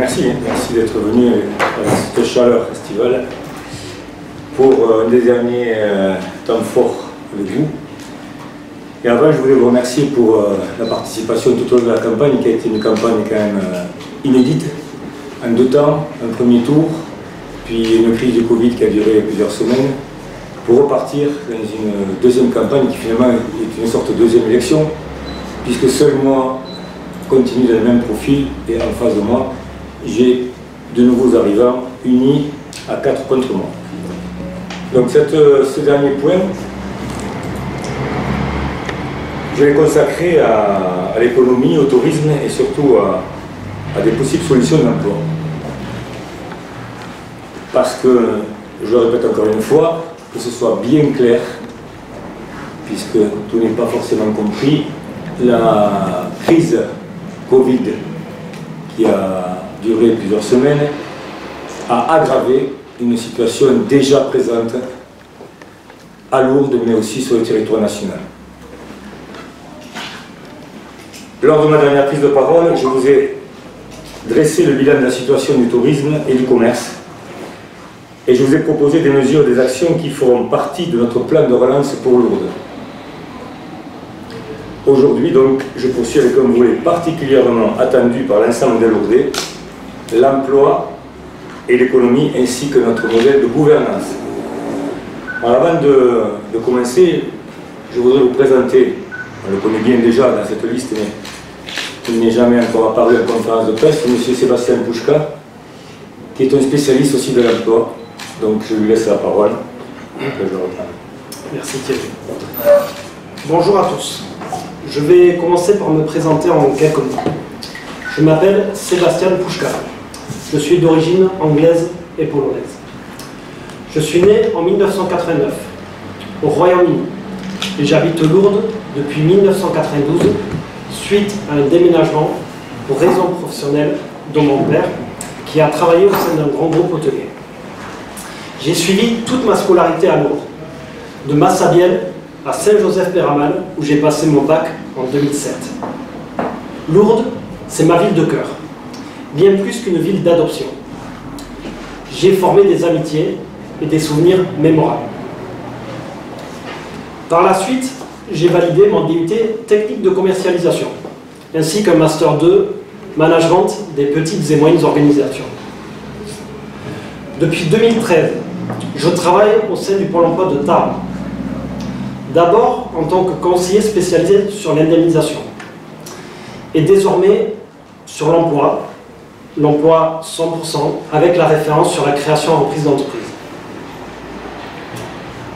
merci d'être venu avec cette chaleur estivale pour un des derniers temps forts avec vous. Et avant, je voulais vous remercier pour la participation tout au long de la campagne, qui a été une campagne quand même inédite, en 2 temps, un premier tour, puis une crise du Covid qui a duré plusieurs semaines, pour repartir dans une deuxième campagne qui finalement est une sorte de deuxième élection, puisque seul moi continue dans le même profil, et en face de moi, j'ai de nouveaux arrivants unis à 4 contre moi. Donc ce dernier point, je l'ai consacré à l'économie, au tourisme et surtout à des possibles solutions d'emploi. Parce que, je le répète encore une fois, que ce soit bien clair, puisque tout n'est pas forcément compris, la crise Covid qui a duré plusieurs semaines a aggravé une situation déjà présente à Lourdes, mais aussi sur le territoire national. Lors de ma dernière prise de parole, je vous ai dressé le bilan de la situation du tourisme et du commerce, et je vous ai proposé des mesures, des actions qui feront partie de notre plan de relance pour Lourdes. Aujourd'hui, donc, je poursuis avec un volet particulièrement attendu par l'ensemble des Lourdais, l'emploi et l'économie, ainsi que notre modèle de gouvernance. Alors, avant de commencer, je voudrais vous présenter, on le connaît bien déjà dans cette liste, mais il n'est jamais encore apparu en conférence de presse, M. Sébastien Pouchka, qui est un spécialiste aussi de l'emploi. Donc je lui laisse la parole. Je reprends. Merci Thierry. Bonjour à tous. Je vais commencer par me présenter en quelques mots. Je m'appelle Sébastien Pouchka. Je suis d'origine anglaise et polonaise. Je suis né en 1989 au Royaume-Uni et j'habite Lourdes depuis 1992 suite à un déménagement pour raisons professionnelles de mon père qui a travaillé au sein d'un grand groupe hôtelier. J'ai suivi toute ma scolarité à Lourdes, de Massabielle à Saint-Joseph-Péramal, où j'ai passé mon bac en 2007. Lourdes, c'est ma ville de cœur, bien plus qu'une ville d'adoption. J'ai formé des amitiés et des souvenirs mémorables. Par la suite, j'ai validé mon DUT technique de commercialisation, ainsi qu'un Master 2 management des petites et moyennes organisations. Depuis 2013, je travaille au sein du Pôle emploi de Tarbes. D'abord en tant que conseiller spécialisé sur l'indemnisation. Et désormais sur l'emploi 100% avec la référence sur la création en reprise d'entreprise.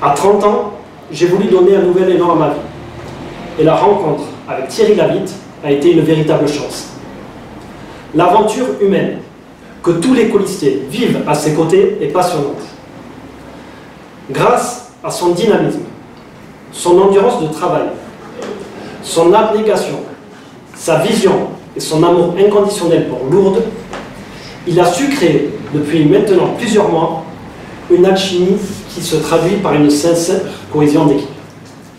À 30 ans, j'ai voulu donner un nouvel élan à ma vie. Et la rencontre avec Thierry Lavitte a été une véritable chance. L'aventure humaine que tous les colistiers vivent à ses côtés est passionnante. Grâce à son dynamisme, son endurance de travail, son abnégation, sa vision et son amour inconditionnel pour Lourdes, il a su créer, depuis maintenant plusieurs mois, une alchimie qui se traduit par une sincère cohésion d'équipe.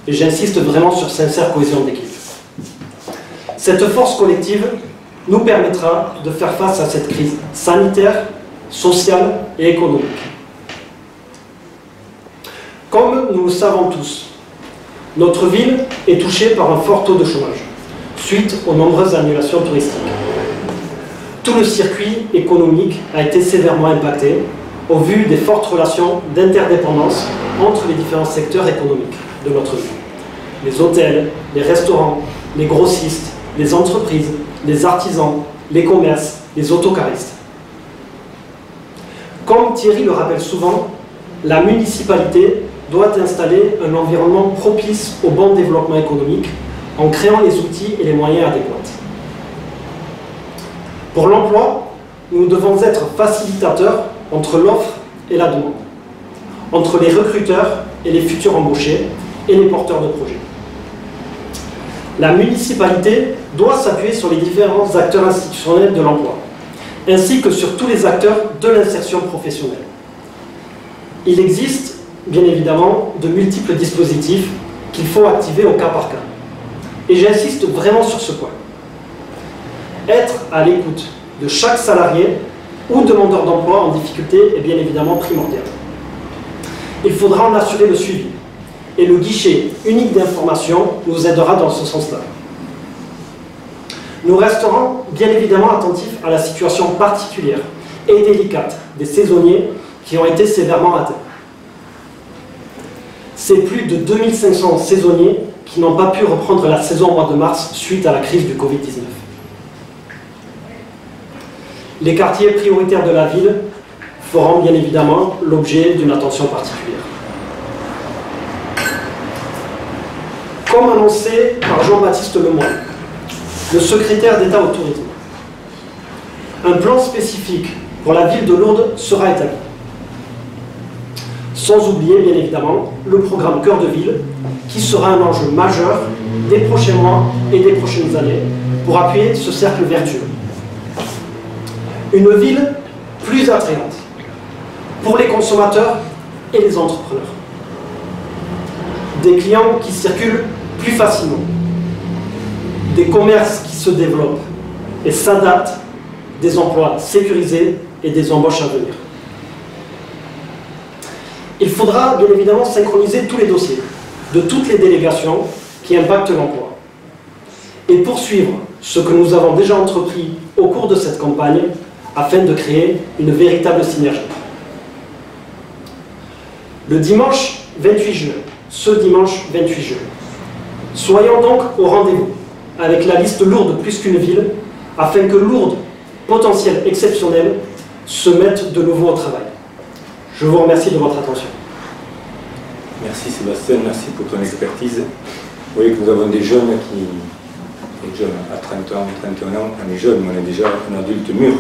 Et j'insiste vraiment sur sincère cohésion d'équipe. Cette force collective nous permettra de faire face à cette crise sanitaire, sociale et économique. Comme nous le savons tous, notre ville est touchée par un fort taux de chômage, suite aux nombreuses annulations touristiques. Tout le circuit économique a été sévèrement impacté au vu des fortes relations d'interdépendance entre les différents secteurs économiques de notre ville. Les hôtels, les restaurants, les grossistes, les entreprises, les artisans, les commerces, les autocaristes. Comme Thierry le rappelle souvent, la municipalité doit installer un environnement propice au bon développement économique en créant les outils et les moyens adéquats. Pour l'emploi, nous devons être facilitateurs entre l'offre et la demande, entre les recruteurs et les futurs embauchés et les porteurs de projets. La municipalité doit s'appuyer sur les différents acteurs institutionnels de l'emploi, ainsi que sur tous les acteurs de l'insertion professionnelle. Il existe, bien évidemment, de multiples dispositifs qu'il faut activer au cas par cas. Et j'insiste vraiment sur ce point. Être à l'écoute de chaque salarié ou demandeur d'emploi en difficulté est bien évidemment primordial. Il faudra en assurer le suivi et le guichet unique d'information nous aidera dans ce sens-là. Nous resterons bien évidemment attentifs à la situation particulière et délicate des saisonniers qui ont été sévèrement atteints. C'est plus de 2500 saisonniers qui n'ont pas pu reprendre la saison au mois de mars suite à la crise du Covid-19. Les quartiers prioritaires de la ville feront bien évidemment l'objet d'une attention particulière. Comme annoncé par Jean-Baptiste Lemoyne, le secrétaire d'État au tourisme, un plan spécifique pour la ville de Lourdes sera établi. Sans oublier bien évidemment le programme Cœur de Ville, qui sera un enjeu majeur des prochains mois et des prochaines années pour appuyer ce cercle vertueux. Une ville plus attrayante pour les consommateurs et les entrepreneurs. Des clients qui circulent plus facilement. Des commerces qui se développent et s'adaptent, des emplois sécurisés et des embauches à venir. Il faudra bien évidemment synchroniser tous les dossiers de toutes les délégations qui impactent l'emploi et poursuivre ce que nous avons déjà entrepris au cours de cette campagne afin de créer une véritable synergie. Le dimanche 28 juin, ce dimanche 28 juin, soyons donc au rendez-vous avec la liste Lourdes plus qu'une ville afin que Lourdes, potentiel exceptionnel, se mette de nouveau au travail. Je vous remercie de votre attention. Merci Sébastien, merci pour ton expertise. Vous voyez que nous avons des jeunes qui, des jeunes à 30 ans, 31 ans, on est jeunes, mais on est déjà un adulte mûr.